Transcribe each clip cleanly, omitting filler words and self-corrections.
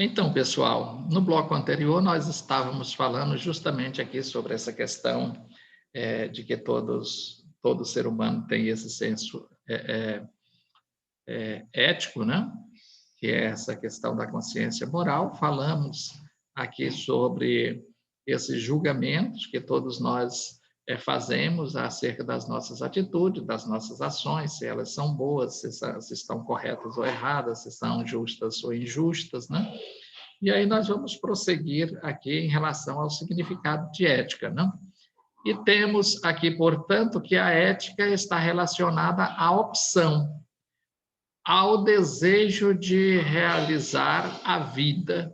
Então, pessoal, no bloco anterior nós estávamos falando justamente aqui sobre essa questão de que todo ser humano tem esse senso ético, né? Que é essa questão da consciência moral. Falamos aqui sobre esses julgamentos que todos nós fazemos acerca das nossas atitudes, das nossas ações, se elas são boas, se estão corretas ou erradas, se são justas ou injustas, né? E aí nós vamos prosseguir aqui em relação ao significado de ética, né? E temos aqui, portanto, que a ética está relacionada à opção, ao desejo de realizar a vida,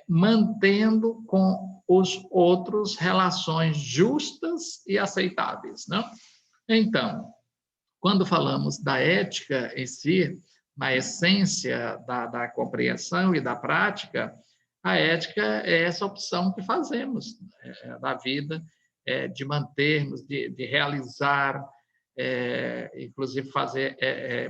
mantendo com os outros relações justas e aceitáveis, né? Então, quando falamos da ética em si, na essência da compreensão e da prática, a ética é essa opção que fazemos da vida, de mantermos, de realizar, inclusive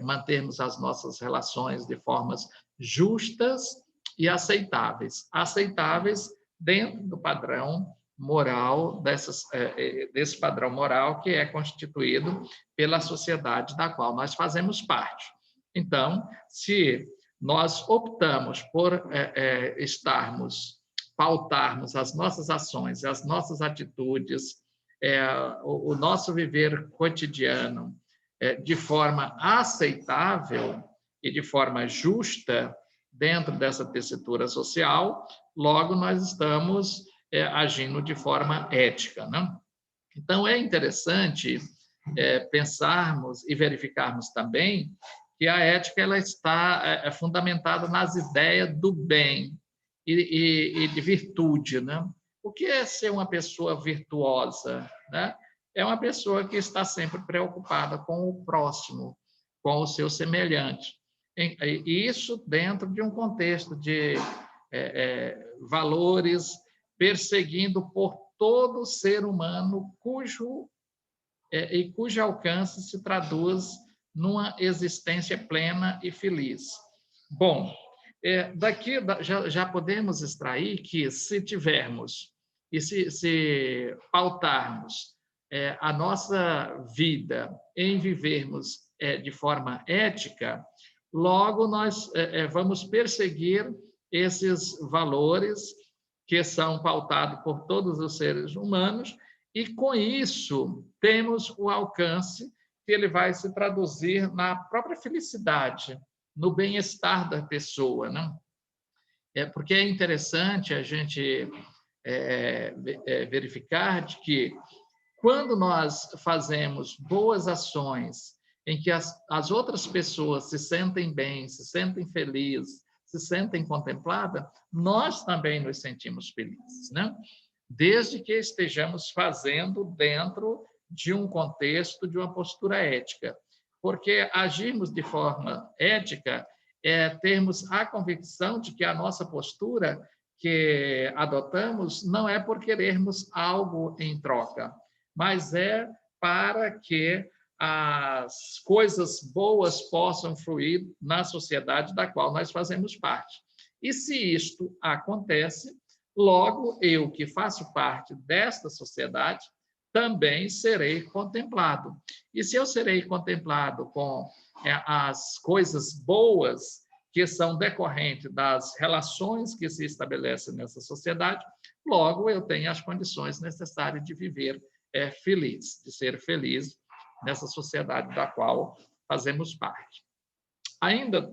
mantermos as nossas relações de formas justas e aceitáveis. Aceitáveis dentro do padrão moral, desse padrão moral que é constituído pela sociedade da qual nós fazemos parte. Então, se nós optamos por pautarmos as nossas ações, as nossas atitudes, o nosso viver cotidiano de forma aceitável e de forma justa dentro dessa tessitura social, logo nós estamos agindo de forma ética, né? Então, é interessante pensarmos e verificarmos também que a ética ela está fundamentada nas ideias do bem e de virtude, né? O que é ser uma pessoa virtuosa, né? É uma pessoa que está sempre preocupada com o próximo, com o seu semelhante. E isso dentro de um contexto de valores, perseguindo por todo ser humano cujo alcance se traduz numa existência plena e feliz. Bom, daqui já podemos extrair que se tivermos e se pautarmos a nossa vida em vivermos de forma ética, logo nós vamos perseguir esses valores que são pautados por todos os seres humanos, e com isso temos o alcance que ele vai se traduzir na própria felicidade, no bem-estar da pessoa, né? Porque é interessante a gente verificar de que quando nós fazemos boas ações em que as outras pessoas se sentem bem, se sentem felizes, se sentem contempladas, nós também nos sentimos felizes, né? Desde que estejamos fazendo dentro de um contexto, de uma postura ética. Porque agirmos de forma ética é termos a convicção de que a nossa postura que adotamos não é por querermos algo em troca, mas é para que as coisas boas possam fluir na sociedade da qual nós fazemos parte. E se isto acontece, logo eu, que faço parte desta sociedade, também serei contemplado. E se eu serei contemplado com as coisas boas que são decorrentes das relações que se estabelecem nessa sociedade, logo eu tenho as condições necessárias de viver feliz, de ser feliz nessa sociedade da qual fazemos parte. Ainda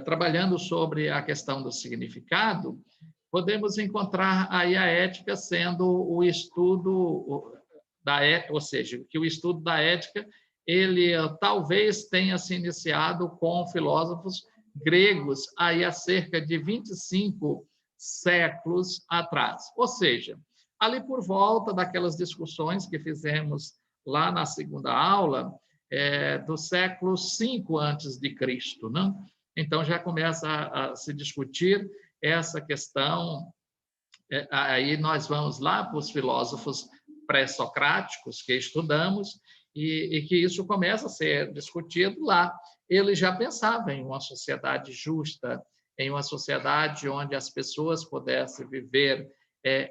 trabalhando sobre a questão do significado, podemos encontrar aí a ética sendo o estudo da ética, ou seja, que o estudo da ética ele talvez tenha se iniciado com filósofos gregos aí há cerca de 25 séculos atrás. Ou seja, ali por volta daquelas discussões que fizemos lá na segunda aula, do século V antes de Cristo, né? Então já começa a se discutir essa questão. Aí nós vamos lá para os filósofos pré-socráticos que estudamos e que isso começa a ser discutido lá. Ele já pensava em uma sociedade justa, em uma sociedade onde as pessoas pudessem viver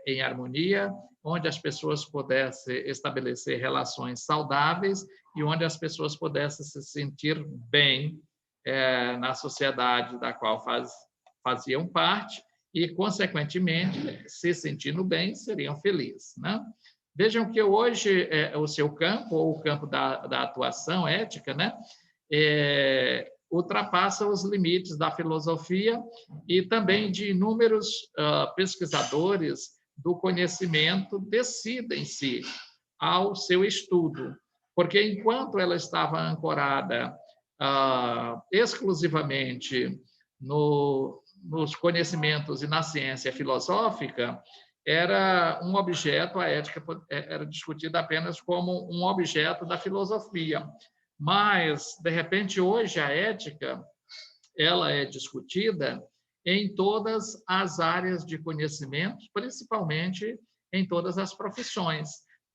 em harmonia, onde as pessoas pudessem estabelecer relações saudáveis e onde as pessoas pudessem se sentir bem na sociedade da qual faziam parte e, consequentemente, se sentindo bem, seriam felizes, né? Vejam que hoje o seu campo, ou o campo da atuação ética, né, ultrapassa os limites da filosofia e também de inúmeros pesquisadores do conhecimento decidem-se ao seu estudo, porque enquanto ela estava ancorada exclusivamente nos conhecimentos e na ciência filosófica, era um objeto, a ética era discutida apenas como um objeto da filosofia. Mas, de repente, hoje a ética ela é discutida em todas as áreas de conhecimento, principalmente em todas as profissões.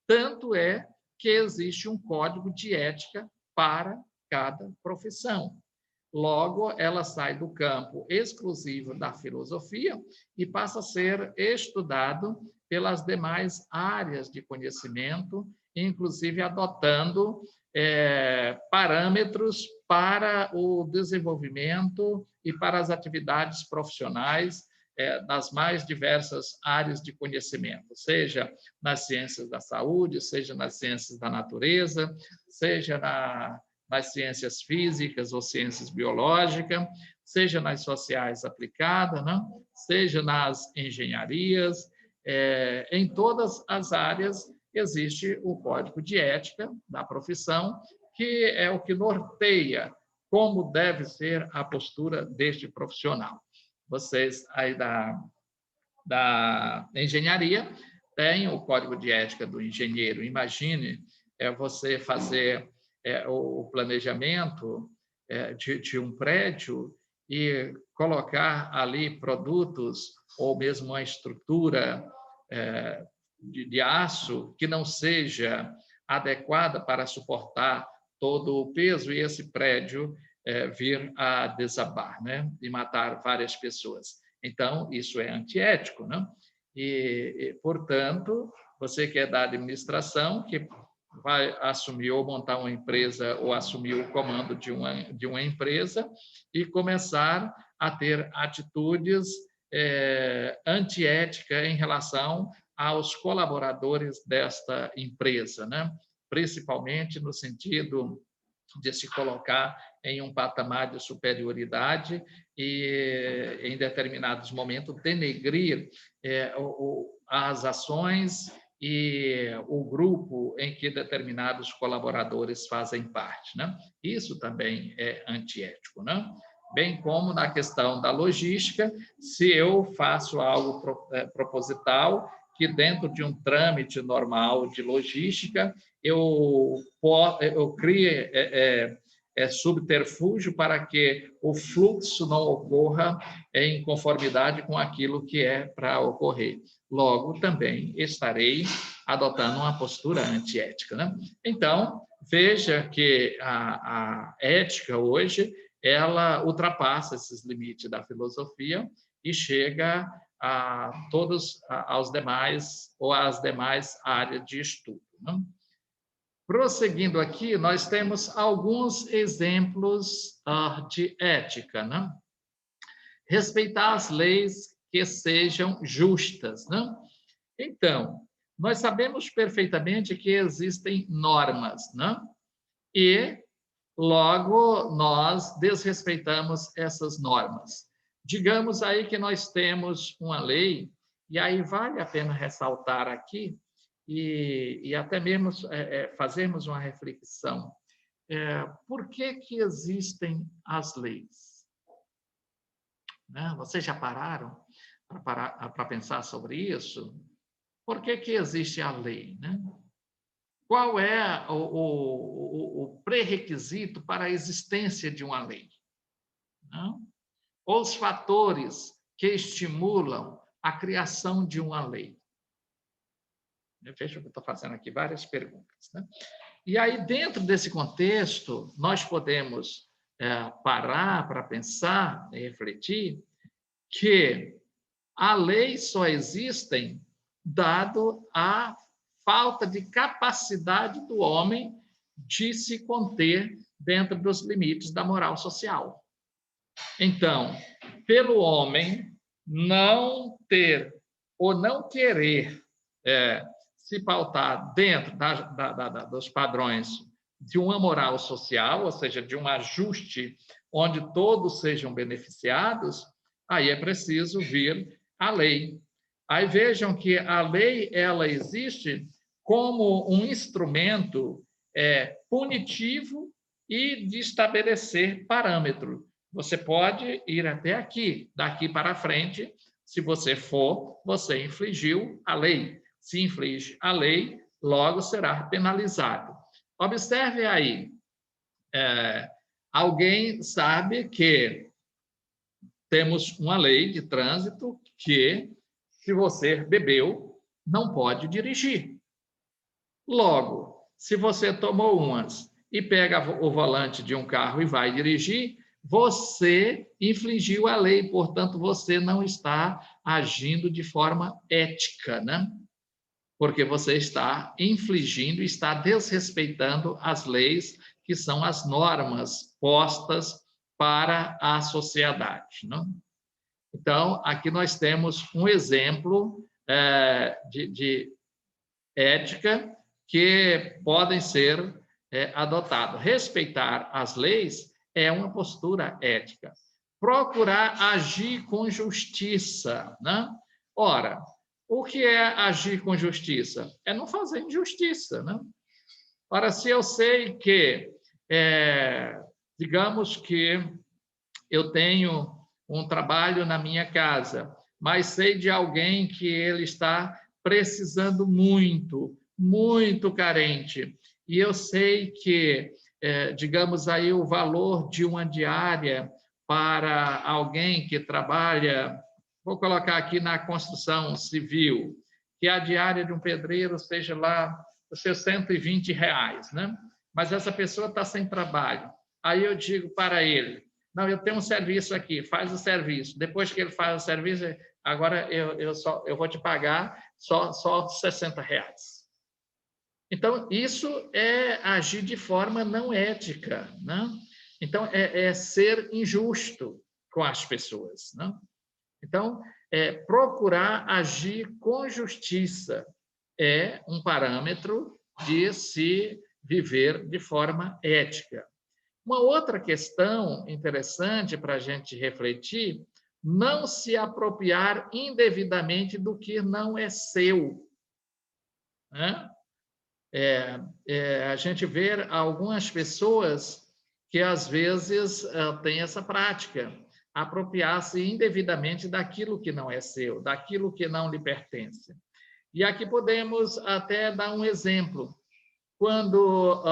Tanto é que existe um código de ética para cada profissão. Logo, ela sai do campo exclusivo da filosofia e passa a ser estudado pelas demais áreas de conhecimento, inclusive adotando parâmetros para o desenvolvimento e para as atividades profissionais das mais diversas áreas de conhecimento, seja nas ciências da saúde, seja nas ciências da natureza, seja nas ciências físicas ou ciências biológicas, seja nas sociais aplicadas, né? Seja nas engenharias, em todas as áreas existe o código de ética da profissão, que é o que norteia como deve ser a postura deste profissional. Vocês aí da engenharia têm o código de ética do engenheiro. Imagine você fazer o planejamento de um prédio e colocar ali produtos ou mesmo uma estrutura de aço que não seja adequada para suportar todo o peso e esse prédio vir a desabar, né? E matar várias pessoas. Então, isso é antiético, né? Portanto, você que é da administração, que vai assumir ou montar uma empresa ou assumir o comando de uma empresa e começar a ter atitudes antiéticas em relação aos colaboradores desta empresa, né? Principalmente no sentido de se colocar em um patamar de superioridade e, em determinados momentos, denegrir as ações e o grupo em que determinados colaboradores fazem parte, né? Isso também é antiético, né? Bem como na questão da logística, se eu faço algo proposital, que dentro de um trâmite normal de logística, eu crie subterfúgio para que o fluxo não ocorra em conformidade com aquilo que é para ocorrer. Logo, também estarei adotando uma postura antiética, né? Então, veja que a ética hoje, ela ultrapassa esses limites da filosofia e chega a todos aos demais ou às demais áreas de estudo, né? Prosseguindo aqui, nós temos alguns exemplos de ética, né? Respeitar as leis que sejam justas, né? Então, nós sabemos perfeitamente que existem normas, né? E, logo, nós desrespeitamos essas normas. Digamos aí que nós temos uma lei, e aí vale a pena ressaltar aqui, e até mesmo fazermos uma reflexão. Por que existem as leis? Né? Vocês já pararam para pensar sobre isso? Por que existe a lei? Né? Qual é o pré-requisito para a existência de uma lei? Não? Os fatores que estimulam a criação de uma lei. Veja que eu estou fazendo aqui várias perguntas, né? E aí, dentro desse contexto, nós podemos parar para pensar e refletir que a lei só existe dado a falta de capacidade do homem de se conter dentro dos limites da moral social. Então, pelo homem não ter ou não querer se pautar dentro dos padrões de uma moral social, ou seja, de um ajuste onde todos sejam beneficiados, aí é preciso vir a lei. Aí vejam que a lei ela existe como um instrumento punitivo e de estabelecer parâmetro. Você pode ir até aqui, daqui para frente, se você for, você infringiu a lei. Se infringe a lei, logo será penalizado. Observe aí, alguém sabe que temos uma lei de trânsito que, se você bebeu, não pode dirigir. Logo, se você tomou umas e pega o volante de um carro e vai dirigir, você infringiu a lei, portanto, você não está agindo de forma ética, né? Porque você está infringindo, está desrespeitando as leis, que são as normas postas para a sociedade, né? Então, aqui nós temos um exemplo de ética que podem ser adotados. Respeitar as leis é uma postura ética. Procurar agir com justiça, né? Ora, o que é agir com justiça? É não fazer injustiça, né? Ora, se eu sei que, digamos que eu tenho um trabalho na minha casa, mas sei de alguém que ele está precisando muito, muito carente, e eu sei que, digamos aí, o valor de uma diária para alguém que trabalha, vou colocar aqui na construção civil, que a diária de um pedreiro seja lá os seus R$ 120, né? Mas essa pessoa está sem trabalho. Aí eu digo para ele, não, eu tenho um serviço aqui, faz o serviço. Depois que ele faz o serviço, agora eu vou te pagar só R$ 60. Então, isso é agir de forma não ética, né? Então, é ser injusto com as pessoas, né? Então, procurar agir com justiça é um parâmetro de se viver de forma ética. Uma outra questão interessante para a gente refletir, não se apropriar indevidamente do que não é seu, né? A gente vê algumas pessoas que, às vezes, têm essa prática, apropriar-se indevidamente daquilo que não é seu, daquilo que não lhe pertence. E aqui podemos até dar um exemplo. Quando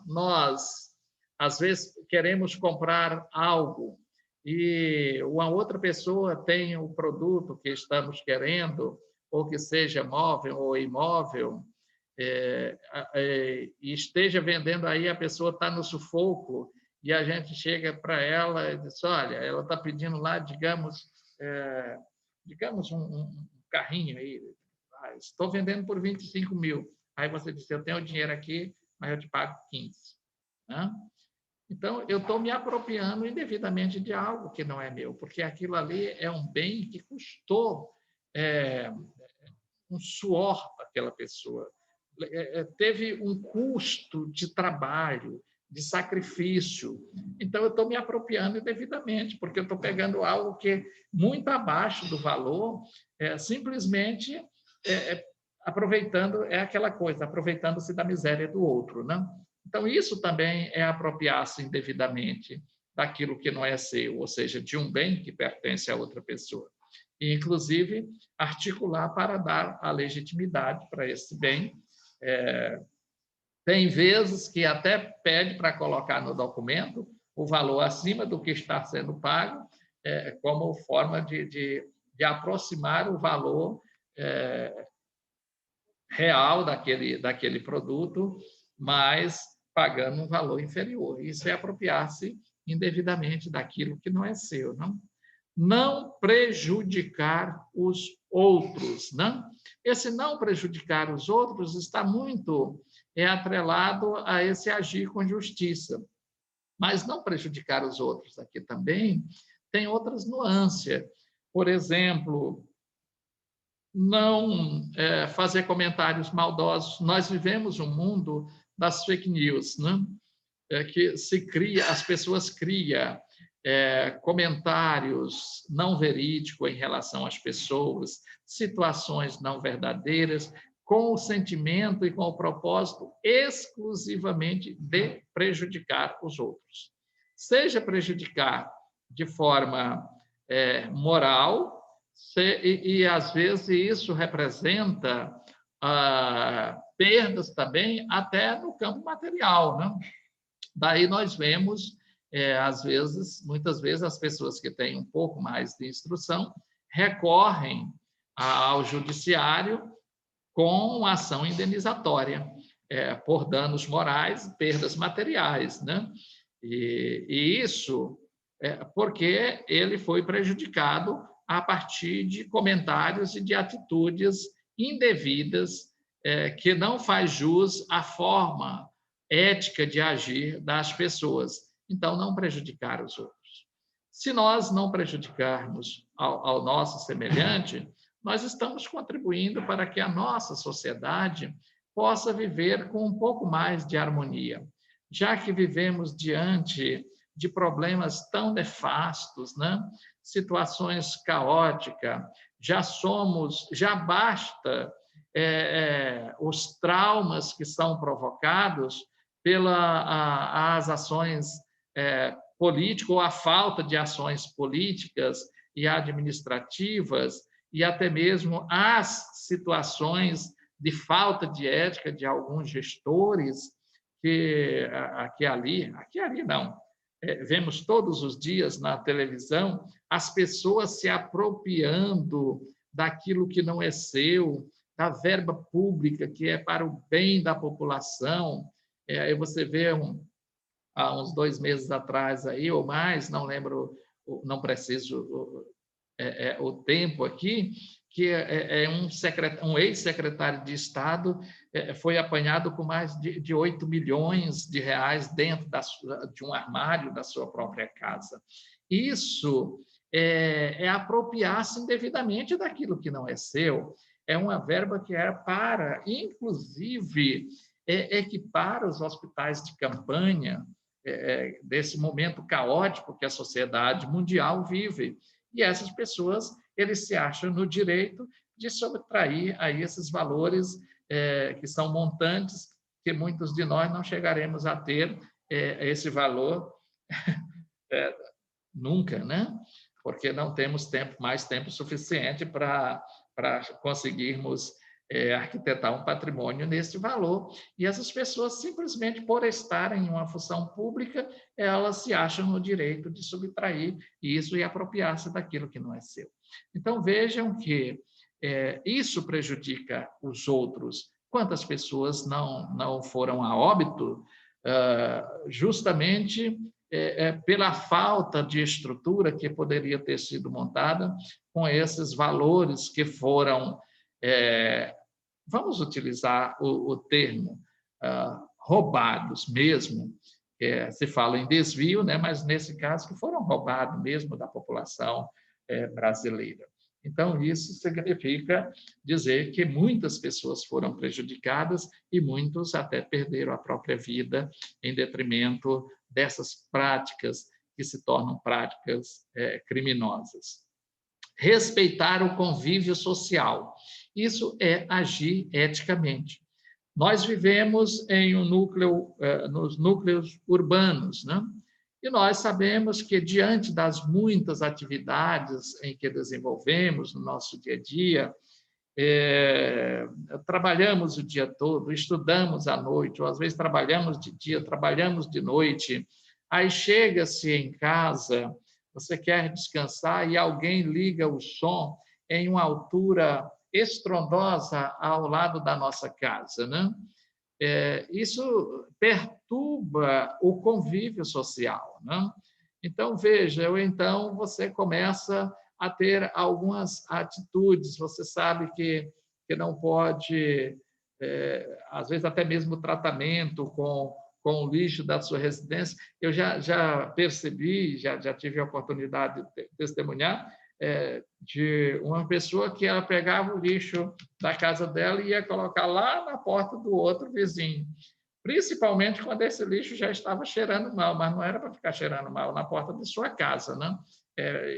nós, às vezes, queremos comprar algo e uma outra pessoa tem o produto que estamos querendo, ou que seja móvel ou imóvel, e esteja vendendo aí, a pessoa está no sufoco, e a gente chega para ela e diz, olha, ela está pedindo lá, digamos um carrinho aí, estou vendendo por 25 mil. Aí você diz, eu tenho o dinheiro aqui, mas eu te pago 15. Né? Então, eu estou me apropriando indevidamente de algo que não é meu, porque aquilo ali é um bem que custou um suor daquela pessoa. Teve um custo de trabalho, de sacrifício. Então, eu estou me apropriando indevidamente, porque eu estou pegando algo que é muito abaixo do valor, simplesmente aproveitando, aquela coisa, aproveitando-se da miséria do outro, né? Então, isso também é apropriar-se indevidamente daquilo que não é seu, ou seja, de um bem que pertence a outra pessoa. E, inclusive, articular para dar a legitimidade para esse bem. Tem vezes que até pede para colocar no documento o valor acima do que está sendo pago, como forma de aproximar o valor real daquele produto, mas pagando um valor inferior. Isso é apropriar-se indevidamente daquilo que não é seu, não? não prejudicar os outros, né? Esse não prejudicar os outros está muito atrelado a esse agir com justiça. Mas não prejudicar os outros aqui também tem outras nuances. Por exemplo, não fazer comentários maldosos. Nós vivemos um mundo das fake news, né? Que se cria, as pessoas criam comentários não verídicos em relação às pessoas, situações não verdadeiras, com o sentimento e com o propósito exclusivamente de prejudicar os outros. Seja prejudicar de forma moral, e às vezes isso representa perdas também até no campo material, né? Daí nós vemos, às vezes, muitas vezes, as pessoas que têm um pouco mais de instrução recorrem ao judiciário com ação indenizatória por danos morais, perdas materiais, né? E isso porque ele foi prejudicado a partir de comentários e de atitudes indevidas que não faz jus à forma ética de agir das pessoas. Então, não prejudicar os outros. Se nós não prejudicarmos ao nosso semelhante, nós estamos contribuindo para que a nossa sociedade possa viver com um pouco mais de harmonia, já que vivemos diante de problemas tão nefastos, né? Situações caóticas, já basta os traumas que são provocados pelas ações políticas ou a falta de ações políticas e administrativas e até mesmo as situações de falta de ética de alguns gestores que aqui ali não, vemos todos os dias na televisão as pessoas se apropriando daquilo que não é seu, da verba pública que é para o bem da população. Aí você vê há uns 2 meses atrás aí ou mais, não lembro, não preciso o tempo aqui, que um ex-secretário de Estado foi apanhado com mais de 8 milhões de reais dentro de um armário da sua própria casa. Isso é apropriar-se indevidamente daquilo que não é seu. É uma verba que era para, inclusive, equipar os hospitais de campanha desse momento caótico que a sociedade mundial vive. E essas pessoas, eles se acham no direito de subtrair aí esses valores que são montantes, que muitos de nós não chegaremos a ter esse valor nunca, né? Porque não temos mais tempo suficiente para conseguirmos arquitetar um patrimônio nesse valor. E essas pessoas, simplesmente por estarem em uma função pública, elas se acham no direito de subtrair isso e apropriar-se daquilo que não é seu. Então, vejam que isso prejudica os outros. Quantas pessoas não foram a óbito justamente pela falta de estrutura que poderia ter sido montada com esses valores que foram, vamos utilizar o termo, roubados mesmo. Se fala em desvio, né? Mas nesse caso que foram roubados mesmo da população brasileira. Então, isso significa dizer que muitas pessoas foram prejudicadas e muitos até perderam a própria vida em detrimento dessas práticas que se tornam práticas criminosas. Respeitar o convívio social. Isso é agir eticamente. Nós vivemos em nos núcleos urbanos, né? E nós sabemos que, diante das muitas atividades em que desenvolvemos no nosso dia a dia, trabalhamos o dia todo, estudamos à noite, ou às vezes trabalhamos de dia, trabalhamos de noite, aí chega-se em casa, você quer descansar e alguém liga o som em uma altura estrondosa ao lado da nossa casa, né? Isso perturba o convívio social, né? Então, veja, ou então você começa a ter algumas atitudes, você sabe que não pode, às vezes até mesmo tratamento com o lixo da sua residência. Eu já percebi, já tive a oportunidade de testemunhar, de uma pessoa que ela pegava o lixo da casa dela e ia colocar lá na porta do outro vizinho, principalmente quando esse lixo já estava cheirando mal, mas não era para ficar cheirando mal na porta de sua casa, né?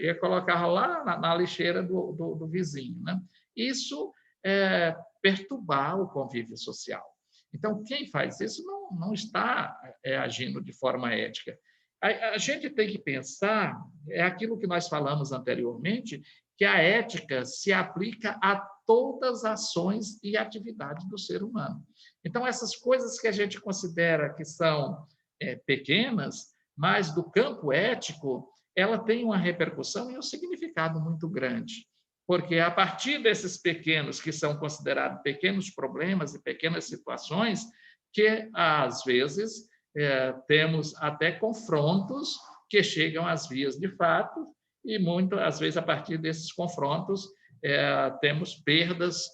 Ia colocar lá na lixeira do vizinho, né? Isso é perturbar o convívio social. Então, quem faz isso não está agindo de forma ética. A gente tem que pensar, é aquilo que nós falamos anteriormente, que a ética se aplica a todas as ações e atividades do ser humano. Então, essas coisas que a gente considera que são pequenas, mas do campo ético, ela tem uma repercussão e um significado muito grande. Porque a partir desses pequenos, que são considerados pequenos problemas e pequenas situações, que às vezes temos até confrontos que chegam às vias de fato, e muitas vezes, a partir desses confrontos, temos perdas,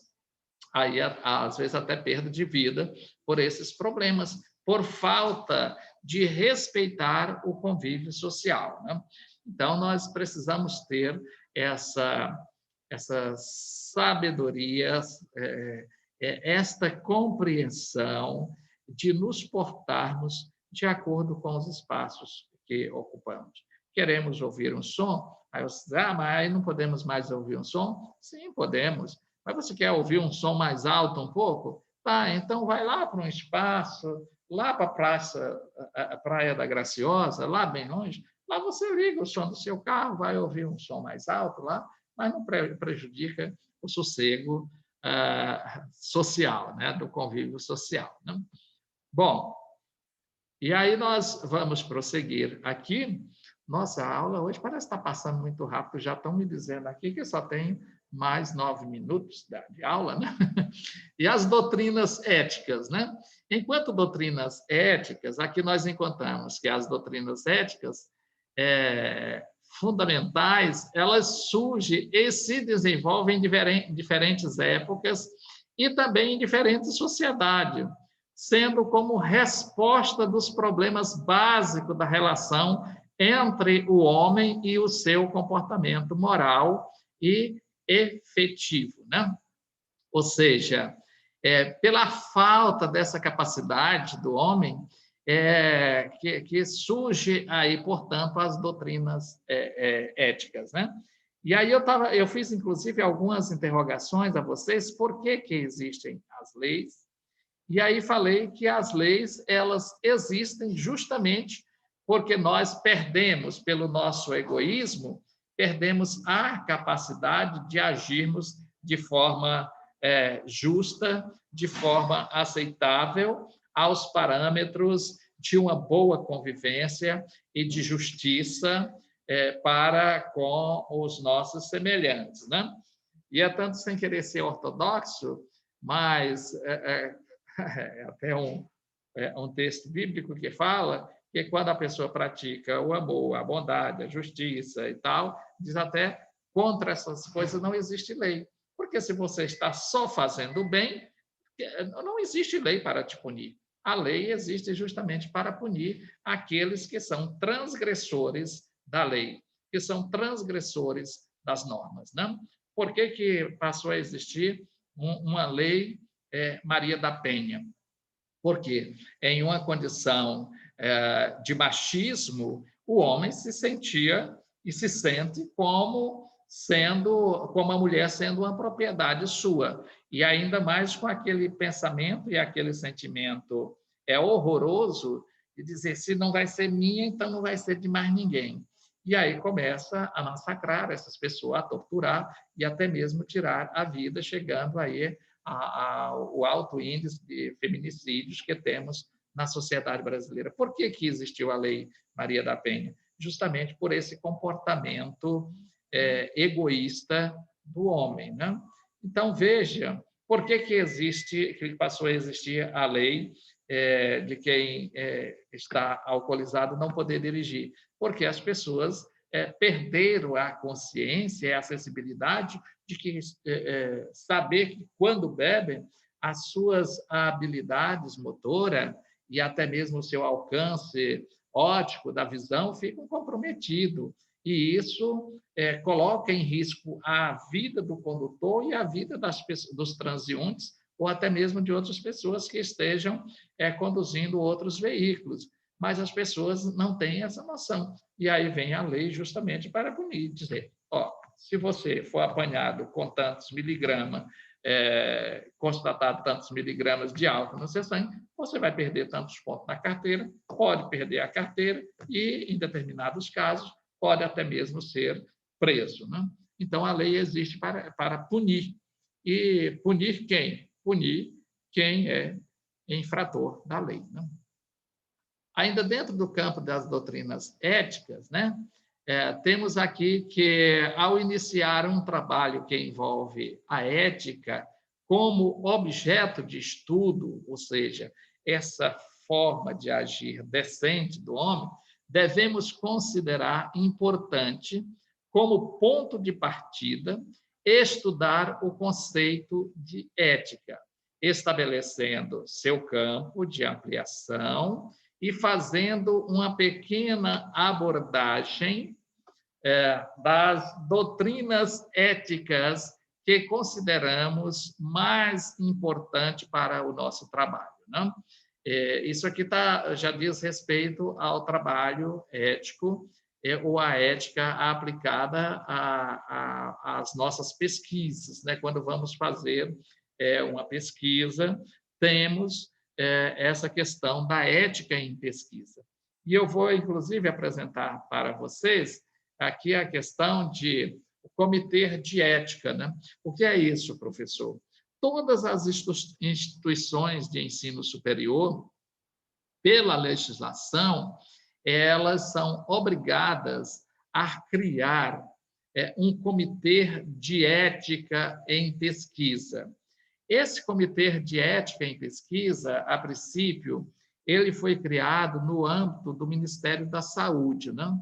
aí às vezes até perda de vida por esses problemas, por falta de respeitar o convívio social, né? Então, nós precisamos ter essa sabedoria, esta compreensão de nos portarmos de acordo com os espaços que ocupamos. Queremos ouvir um som? Aí você diz, mas aí não podemos mais ouvir um som? Sim, podemos. Mas você quer ouvir um som mais alto um pouco? Tá, então vai lá para um espaço, lá para a Praia da Graciosa, lá bem longe, lá você liga o som do seu carro, vai ouvir um som mais alto lá, mas não prejudica o sossego social, né, do convívio social, né? Bom, e aí nós vamos prosseguir aqui. Nossa, a aula hoje parece estar passando muito rápido, já estão me dizendo aqui que só tem mais 9 minutos de aula, né? E as doutrinas éticas, né? Enquanto doutrinas éticas, aqui nós encontramos que as doutrinas éticas fundamentais, elas surgem e se desenvolvem em diferentes épocas e também em diferentes sociedades, sendo como resposta dos problemas básicos da relação entre o homem e o seu comportamento moral e efetivo, né? Ou seja, pela falta dessa capacidade do homem, que surge aí, portanto, as doutrinas éticas, né? E aí eu fiz, inclusive, algumas interrogações a vocês, por que existem as leis? E aí falei que as leis, elas existem justamente porque nós perdemos, pelo nosso egoísmo, perdemos a capacidade de agirmos de forma justa, de forma aceitável, aos parâmetros de uma boa convivência e de justiça para com os nossos semelhantes, né? E é tanto sem querer ser ortodoxo, mas até um texto bíblico que fala que quando a pessoa pratica o amor, a bondade, a justiça e tal, diz até contra essas coisas não existe lei. Porque se você está só fazendo o bem, não existe lei para te punir. A lei existe justamente para punir aqueles que são transgressores da lei, que são transgressores das normas, né? Por que passou a existir uma lei Maria da Penha? Porque em uma condição de machismo, o homem se sentia e se sente como a mulher sendo uma propriedade sua. E ainda mais com aquele pensamento e aquele sentimento horroroso de dizer, se não vai ser minha, então não vai ser de mais ninguém. E aí começa a massacrar essas pessoas, a torturar e até mesmo tirar a vida, chegando aí ao alto índice de feminicídios que temos na sociedade brasileira. Por que existiu a Lei Maria da Penha? Justamente por esse comportamento egoísta do homem, né? Então, veja, por que passou a existir a lei de quem está alcoolizado não poder dirigir? porque as pessoas perderam a consciência e a acessibilidade de que saber que, quando bebem, as suas habilidades motoras e até mesmo o seu alcance óptico da visão ficam comprometidos. E isso coloca em risco a vida do condutor e a vida dos transeuntes, ou até mesmo de outras pessoas que estejam conduzindo outros veículos. Mas as pessoas não têm essa noção. E aí vem a lei justamente para punir, dizer, ó, se você for apanhado com tantos miligramas, constatado tantos miligramas de álcool no seu sangue, você vai perder tantos pontos na carteira, pode perder a carteira e, em determinados casos, pode até mesmo ser preso. Né? Então, a lei existe para punir. E punir quem? Punir quem é infrator da lei. Né? Ainda dentro do campo das doutrinas éticas, né, temos aqui que, ao iniciar um trabalho que envolve a ética como objeto de estudo, ou seja, essa forma de agir decente do homem, devemos considerar importante, como ponto de partida, estudar o conceito de ética, estabelecendo seu campo de ampliação e fazendo uma pequena abordagem das doutrinas éticas que consideramos mais importante para o nosso trabalho. Né? Isso aqui já diz respeito ao trabalho ético ou à ética aplicada às nossas pesquisas. Né? Quando vamos fazer uma pesquisa, temos essa questão da ética em pesquisa. E eu vou, inclusive, apresentar para vocês aqui a questão de comitê de ética. Né? O que é isso, professor? Todas as instituições de ensino superior, pela legislação, elas são obrigadas a criar um comitê de ética em pesquisa. Esse comitê de ética em pesquisa, a princípio, ele foi criado no âmbito do Ministério da Saúde, né?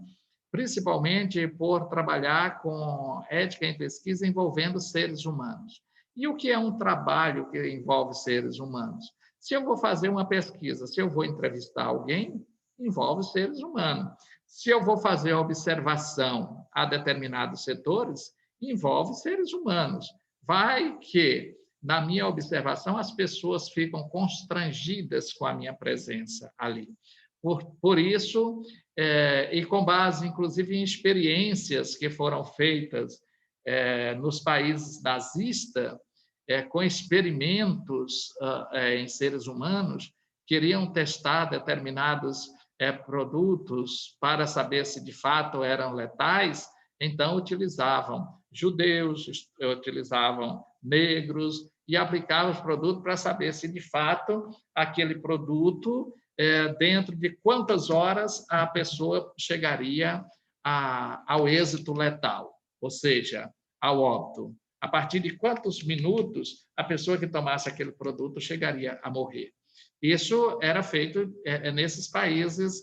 Principalmente por trabalhar com ética em pesquisa envolvendo seres humanos. E o que é um trabalho que envolve seres humanos? Se eu vou fazer uma pesquisa, se eu vou entrevistar alguém, envolve seres humanos. Se eu vou fazer observação a determinados setores, envolve seres humanos. Vai que, na minha observação, as pessoas ficam constrangidas com a minha presença ali. Por isso, e com base, inclusive, em experiências que foram feitas nos países nazistas, com experimentos em seres humanos, queriam testar determinados produtos para saber se de fato eram letais, então utilizavam judeus, utilizavam negros e aplicavam os produtos para saber se de fato aquele produto, dentro de quantas horas a pessoa chegaria ao êxito letal, ou seja, ao óbito. A partir de quantos minutos a pessoa que tomasse aquele produto chegaria a morrer. Isso era feito nesses países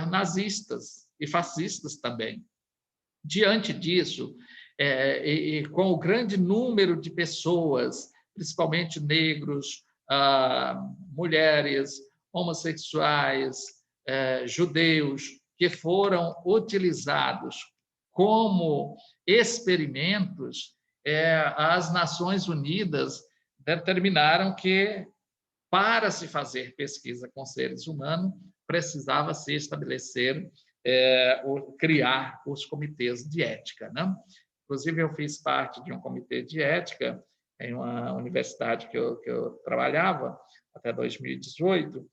nazistas e fascistas também. Diante disso, e com o grande número de pessoas, principalmente negros, mulheres, homossexuais, judeus, que foram utilizados como experimentos, as Nações Unidas determinaram que, para se fazer pesquisa com seres humanos, precisava se estabelecer, criar os comitês de ética. Né? Inclusive, eu fiz parte de um comitê de ética em uma universidade que eu trabalhava, até 2018,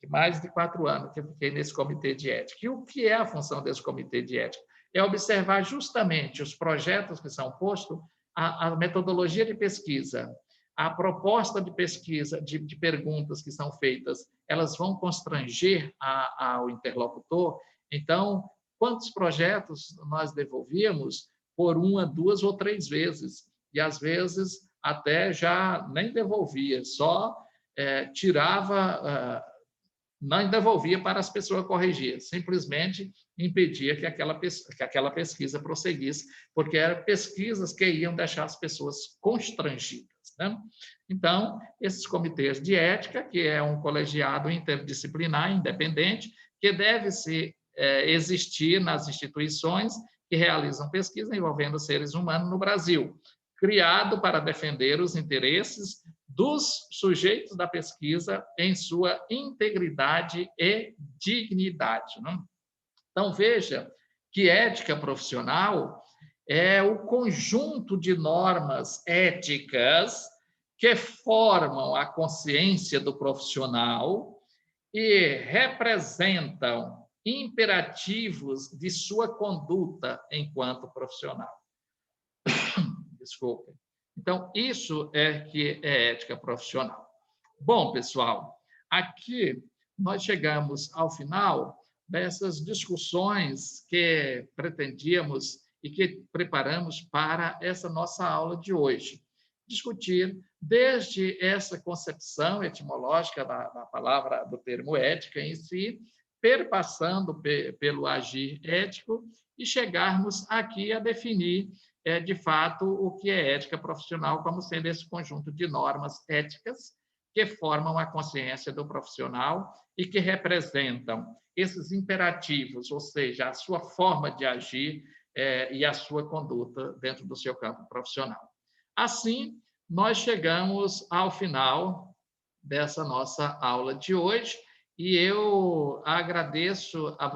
mais de 4 anos que eu fiquei nesse comitê de ética. E o que é a função desse comitê de ética? É observar justamente os projetos que são postos, a metodologia de pesquisa, a proposta de pesquisa, de perguntas que são feitas, elas vão constranger ao interlocutor. Então, quantos projetos nós devolvíamos por 1, 2 ou 3 vezes? E, às vezes, até já nem devolvia, só tirava não devolvia para as pessoas corrigir, simplesmente impedia que aquela pesquisa prosseguisse, porque eram pesquisas que iam deixar as pessoas constrangidas, né? Então, esses comitês de ética, que é um colegiado interdisciplinar, independente, que deve existir nas instituições que realizam pesquisa envolvendo seres humanos no Brasil, criado para defender os interesses dos sujeitos da pesquisa em sua integridade e dignidade, né? Então, veja que ética profissional é o conjunto de normas éticas que formam a consciência do profissional e representam imperativos de sua conduta enquanto profissional. Desculpe. Então, isso é que é ética profissional. Bom, pessoal, aqui nós chegamos ao final dessas discussões que pretendíamos e que preparamos para essa nossa aula de hoje. Discutir desde essa concepção etimológica da palavra, do termo ética em si, perpassando pelo agir ético e chegarmos aqui a definir de fato, o que é ética profissional, como sendo esse conjunto de normas éticas que formam a consciência do profissional e que representam esses imperativos, ou seja, a sua forma de agir e a sua conduta dentro do seu campo profissional. Assim, nós chegamos ao final dessa nossa aula de hoje e eu agradeço a